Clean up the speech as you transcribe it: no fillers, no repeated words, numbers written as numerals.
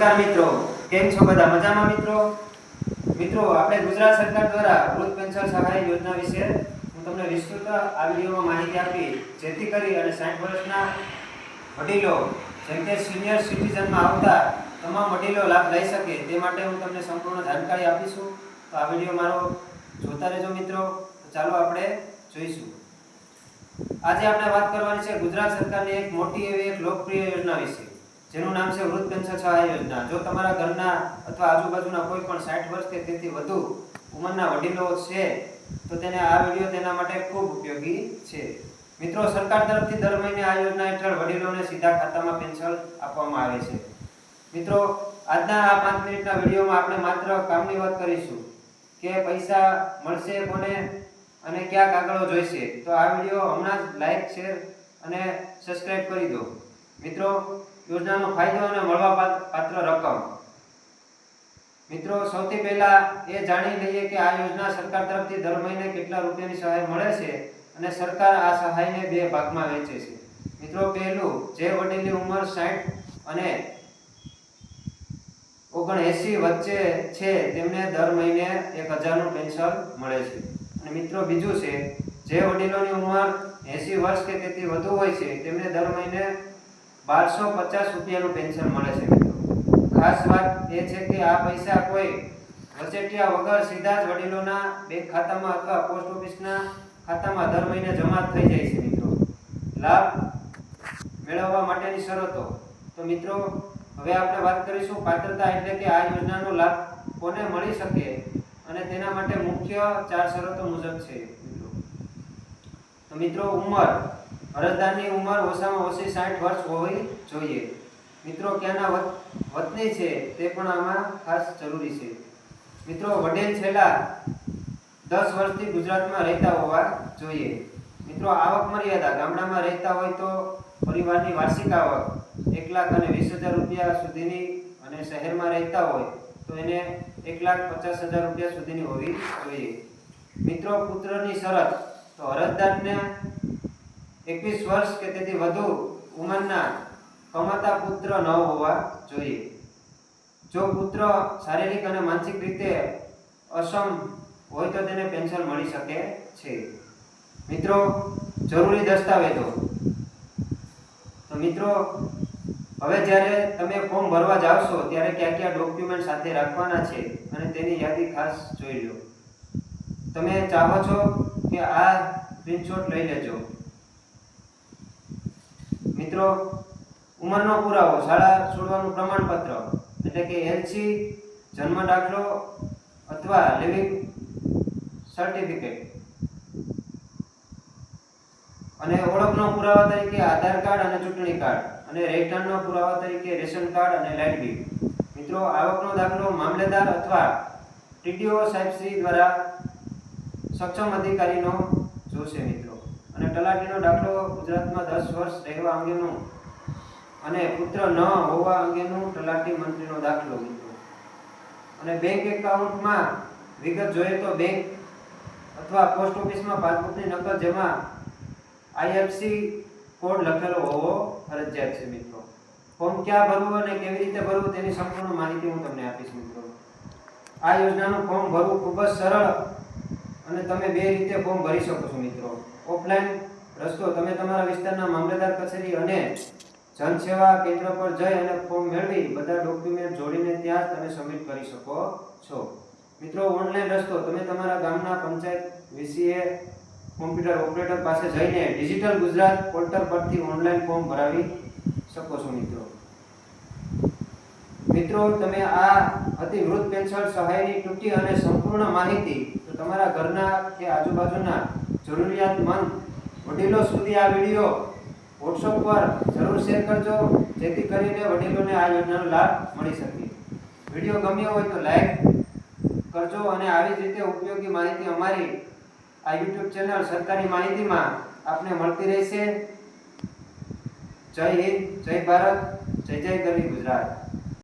નમસ્કાર મિત્રો, કેમ છો બધા મજામાં મિત્રો આપણે ગુજરાત સરકાર દ્વારા વૃદ્ધ પેન્શન સહાય યોજના વિશે હું તમને વિસ્તૃત આ વિડિયોમાં માહિતી આપી જેથી કરી અને 60 વર્ષના વડીલો જેમ કે સિનિયર સિટીઝનમાં આવતા તમામ વડીલો લાભ લઈ શકે તે માટે હું તમને સંપૂર્ણ જાણકારી આપીશું. તો આ વિડિયો મારો જોતા રહેજો મિત્રો. ચાલો આપણે જોઈશું. આજે આપણે વાત કરવાની છે ગુજરાત સરકારની એક મોટી એવી એક લોકપ્રિય યોજના વિશે જેનું નામ છે વૃદ્ધ પેન્શન સહાય યોજના. જો તમારા ઘરના અથવા આજુબાજુના કોઈ પણ 60 વર્ષ કે તેથી વધુ ઉંમરના વડીલો છે તો તેને આ વિડિયો તેના માટે ખૂબ ઉપયોગી છે. મિત્રો, સરકાર તરફથી દર મહિને આ યોજના હેઠળ વડીલોને સીધા ખાતામાં પેન્શન આપવામાં આવે છે. મિત્રો, આજના આ 5 મિનિટના વિડિયોમાં આપણે માત્ર કામની વાત કરીશું કે પૈસા મળશે કોને અને કયા કાગળો જોઈશે. તો આ વિડિયો હમણાં જ લાઈક, શેર અને સબસ્ક્રાઇબ કરી દો. મિત્રો, યોજનાનો ફાયદો અને મળવાપાત્ર રકમ. મિત્રો, સૌથી પહેલા એ જાણી લઈએ કે આ યોજના સરકાર તરફથી દર મહિને કેટલા રૂપિયાની સહાય મળે છે અને સરકાર આ સહાયને 2 ભાગમાં વહેંચે છે. મિત્રો, પહેલું, જે વડીલની ઉંમર 60 અને 79 વચ્ચે છે તેમને દર મહિને 1000 નું પેન્શન મળે છે. અને મિત્રો, બીજું છે, જે વડીલોની ઉંમર 80 વર્ષ કે તેથી વધુ હોય છે તેમને દર મહિને 1250 રૂપિયાનું પેન્શન મળે છે. મિત્રો, ખાસ વાત એ છે કે આ પૈસા કોઈ વચેટિયા વગર સીધા જ વડીલોના બેંક ખાતામાં અથવા પોસ્ટ ઓફિસના ખાતામાં દર મહિને જમા થઈ જાય છે. મિત્રો, લાભ મેળવવા માટેની શરતો. તો મિત્રો, હવે આપણે વાત કરીશું પાત્રતા એટલે કે આ યોજનાનો લાભ કોને મળી શકે અને તેના માટે મુખ્ય 4 શરતો મુજબ છે. તો મિત્રો, ઉંમર. અરજદારની ઉંમર ઓછામાં ઓછી 60 વર્ષ હોવી જોઈએ. મિત્રો, ક્યાંના વતની છે તે પણ આમાં ખાસ જરૂરી છે. મિત્રો, વડીલ છેલ્લા 10 વર્ષથી ગુજરાતમાં રહેતા હોવા જોઈએ. મિત્રો, આવક મર્યાદા. ગામડામાં રહેતા હોય તો પરિવારની વાર્ષિક આવક 1,20,000 રૂપિયા સુધીની અને શહેરમાં રહેતા હોય તો એને 1,50,000 રૂપિયા સુધીની હોવી જોઈએ. મિત્રો, પુત્રની શરત. તો અરજદારને 21 વર્ષ કે તેથી વધુ ઉંમરના કમાતા પુત્ર ન હોવા જોઈએ. જો પુત્ર શારીરિક અને માનસિક રીતે અક્ષમ હોય તો તેને પેન્શન મળી શકે છે. મિત્રો, જરૂરી દસ્તાવેજો. તો મિત્રો, હવે જ્યારે તમે ફોર્મ ભરવા જાવશો ત્યારે કયા ડોક્યુમેન્ટ સાથે રાખવાના છે અને તેની યાદી ખાસ જોઈ લો. તમે ચાહો છો કે આ સ્ક્રીનશોટ લઈ લેજો. મિત્રો, ઉંમરનો પુરાવો. શાળા છોડવાનું પ્રમાણપત્ર એટલે કે એલસી, જન્મ દાખલો અથવા લિવિંગ સર્ટિફિકેટ. અને ઓળખનો પુરાવા તરીકે આધાર કાર્ડ અને ચૂંટણી કાર્ડ. અને રહેઠાણનો પુરાવા તરીકે રેશન કાર્ડ અને લાઇટ બિલ. મિત્રો, આવકનો દાખલો મામલેદાર અથવા ટીડીઓ સાહેબશ્રી દ્વારા સક્ષમ અધિકારીનો જોશે. મિત્રો, અને તલાટીનો દાખલો ગુજરાતમાં 10 વર્ષ રહેવા અંગેનું અને પુત્ર ન હોવા અંગેનું તલાટી મંત્રીનો દાખલો. મિત્રો, અને બેંક એકાઉન્ટમાં વિગત જોઈએ તો બેંક અથવા પોસ્ટ ઓફિસમાં પાસબુકની નકલ જેમાં આઈએફસી કોડ લખેલો હોવો ફરજિયાત છે. મિત્રો, ફોર્મ ક્યાં ભરવું અને કેવી રીતે ભરવું તેની સંપૂર્ણ માહિતી હું તમને આપીશ. મિત્રો, આ યોજનાનું ફોર્મ ભરવું ખૂબ જ સરળ અને તમે 2 રીતે ફોર્મ ભરી શકો છો. મિત્રો, ઓફલાઈન રસ્તો. તમે તમારા વિસ્તારના મામલતદાર કચેરી અને જનસેવા કેન્દ્ર પર જઈ અને ફોર્મ મેળવી બધા ડોક્યુમેન્ટ જોડીને ત્યાં તમે સબમિટ કરી શકો છો. મિત્રો, ઓનલાઈન રસ્તો. તમે તમારા ગામના પંચાયત વીસીએ કોમ્પ્યુટર ઓપરેટર પાસે જઈને ડિજિટલ ગુજરાત પોર્ટલ પરથી ઓનલાઈન ફોર્મ ભરાવી શકો છો. મિત્રો, તમે આ હતી વૃદ્ધ પેન્શન સહાયની ટૂંકી અને સંપૂર્ણ માહિતી. તો તમારા ઘરના કે આજુબાજુના જરૂરિયાતમંદ વડીલો સુધી આ વિડિયો WhatsApp પર જરૂર શેર કરજો જેથી કરીને વડીલોને આ યોજનાનો લાભ મળી શકે. વિડિયો ગમ્યો હોય તો લાઈક કરજો અને આવી જ રીતે ઉપયોગી માહિતી અમારી આ YouTube ચેનલ સરકારી માહિતીમાં આપને મળતી રહેશે. જય હિન્દ, જય ભારત, જય જય ગરવી ગુજરાત.